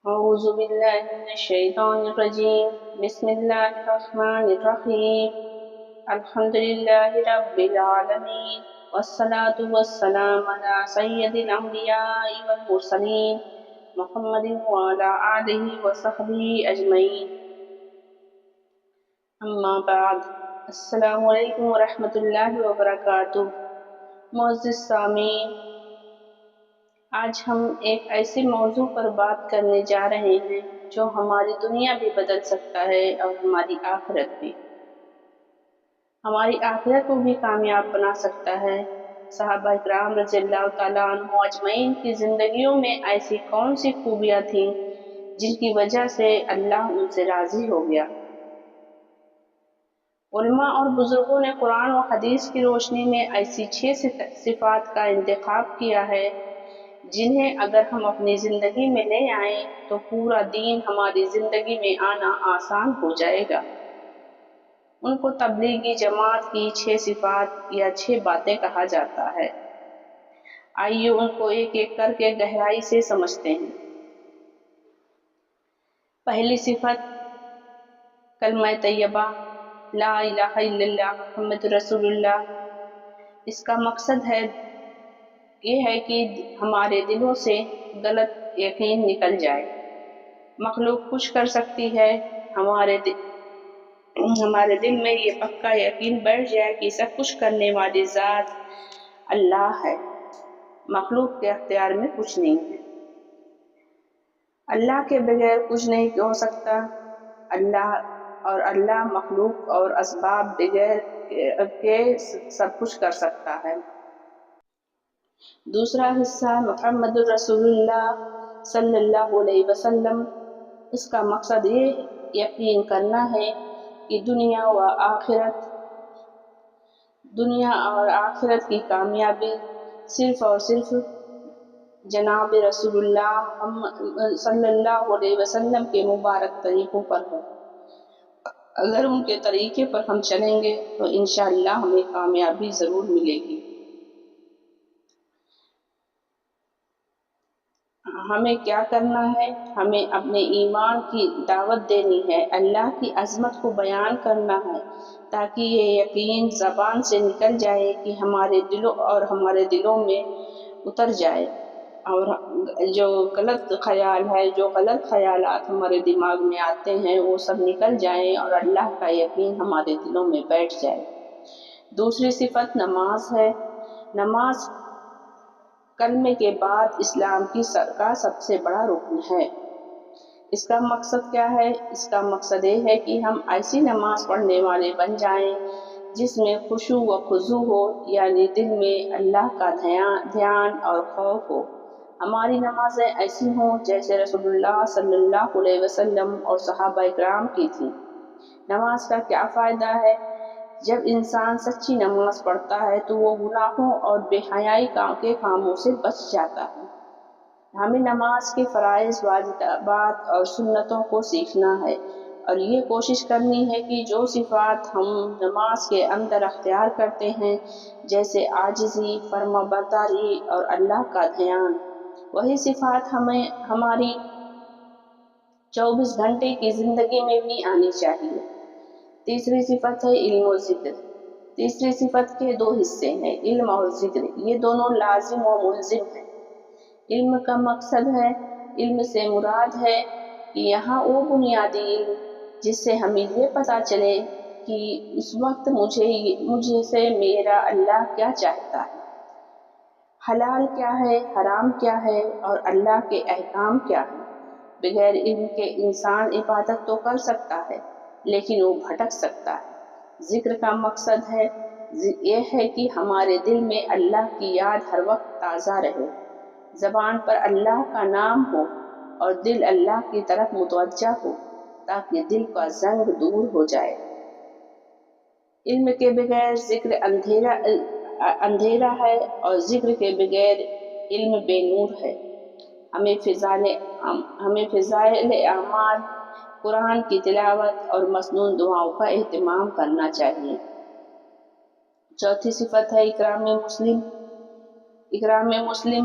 أعوذ بالله من الشيطان الرجيم بسم الله الرحمن الرحيم الحمد لله رب العالمين والصلاة والسلام على سيد الأنبياء والمرسلين محمد وعلى آله وصحبه أجمعين أما بعد السلام علیکم ورحمۃ اللہ وبرکاتہ۔ معزز سامعین، آج ہم ایک ایسے موضوع پر بات کرنے جا رہے ہیں جو ہماری دنیا بھی بدل سکتا ہے اور ہماری آخرت بھی، ہماری آخرت کو بھی کامیاب بنا سکتا ہے۔ صحابہ اکرام رضی اللہ تعالیٰ عنہ اجمعین کی زندگیوں میں ایسی کون سی خوبیاں تھیں جن کی وجہ سے اللہ ان سے راضی ہو گیا؟ علماء اور بزرگوں نے قرآن و حدیث کی روشنی میں ایسی 6 صفات کا انتخاب کیا ہے جنہیں اگر ہم اپنی زندگی میں لے آئیں تو پورا دین ہماری زندگی میں آنا آسان ہو جائے گا۔ ان کو تبلیغی جماعت کی 6 صفات یا 6 باتیں کہا جاتا ہے۔ آئیے ان کو ایک ایک کر کے گہرائی سے سمجھتے ہیں۔ پہلی صفت کلمہ طیبہ لا الہ الا اللہ محمد رسول اللہ۔ اس کا مقصد یہ ہے کہ ہمارے دلوں سے غلط یقین نکل جائے۔ مخلوق کچھ کر سکتی ہے، ہمارے دل میں یہ پکا یقین بیٹھ جائے کہ سب کچھ کرنے والی ذات اللہ ہے، مخلوق کے اختیار میں کچھ نہیں ہے۔ اللہ کے بغیر کچھ نہیں ہو سکتا، اللہ مخلوق اور اسباب بغیر کے سب کچھ کر سکتا ہے۔ دوسرا حصہ محمد رسول اللہ صلی اللہ علیہ وسلم۔ اس کا مقصد یہ یقین کرنا ہے کہ دنیا اور آخرت کی کامیابی صرف اور صرف جناب رسول اللہ صلی اللہ علیہ وسلم کے مبارک طریقوں پر ہے۔ اگر ان کے طریقے پر ہم چلیں گے تو انشاءاللہ ہمیں کامیابی ضرور ملے گی۔ ہمیں کیا کرنا ہے؟ ہمیں اپنے ایمان کی دعوت دینی ہے، اللہ کی عظمت کو بیان کرنا ہے تاکہ یہ یقین زبان سے نکل جائے کہ ہمارے دلوں میں اتر جائے، اور جو غلط خیالات ہمارے دماغ میں آتے ہیں وہ سب نکل جائیں اور اللہ کا یقین ہمارے دلوں میں بیٹھ جائے۔ دوسری صفت نماز ہے۔ نماز کلمے کے بعد اسلام کا سب سے بڑا رکن ہے۔ اس کا مقصد کیا ہے؟ اس کا مقصد یہ ہے کہ ہم ایسی نماز پڑھنے والے بن جائیں جس میں خشوع و خضوع ہو، یعنی دل میں اللہ کا دھیان اور خوف ہو۔ ہماری نمازیں ایسی ہوں جیسے رسول اللہ صلی اللہ علیہ وسلم اور صحابہ اکرام کی تھیں۔ نماز کا کیا فائدہ ہے؟ جب انسان سچی نماز پڑھتا ہے تو وہ گناہوں اور بے حیائی کے کاموں سے بچ جاتا ہے۔ ہمیں نماز کے فرائض، واجبات اور سنتوں کو سیکھنا ہے اور یہ کوشش کرنی ہے کہ جو صفات ہم نماز کے اندر اختیار کرتے ہیں جیسے عاجزی، فرمانبرداری اور اللہ کا دھیان، وہی صفات ہمیں ہماری 24 گھنٹے کی زندگی میں بھی آنی چاہیے۔ تیسری صفت ہے علم و ذکر۔ تیسری صفت کے 2 حصے ہیں، علم اور ذکر، یہ دونوں لازم و ملزم ہیں۔ علم کا مقصد ہے، علم سے مراد ہے کہ یہاں وہ بنیادی علم جس سے ہمیں یہ پتہ چلے کہ اس وقت مجھے سے میرا اللہ کیا چاہتا ہے، حلال کیا ہے، حرام کیا ہے اور اللہ کے احکام کیا ہیں۔ بغیر علم کے انسان عبادت تو کر سکتا ہے لیکن وہ بھٹک سکتا ہے۔ ذکر کا مقصد یہ ہے کہ ہمارے دل میں اللہ کی یاد ہر وقت تازہ رہے، زبان پر اللہ کا نام ہو اور دل اللہ کی طرف متوجہ ہو تاکہ دل کا زنگ دور ہو جائے۔ علم کے بغیر ذکر اندھیرا ہے اور ذکر کے بغیر علم بے نور ہے۔ ہمیں فضائل اعمال، قرآن کی تلاوت اور مسنون دعاؤں کا اہتمام کرنا چاہیے۔ چوتھی صفت ہے اکرام مسلم۔ اکرام مسلم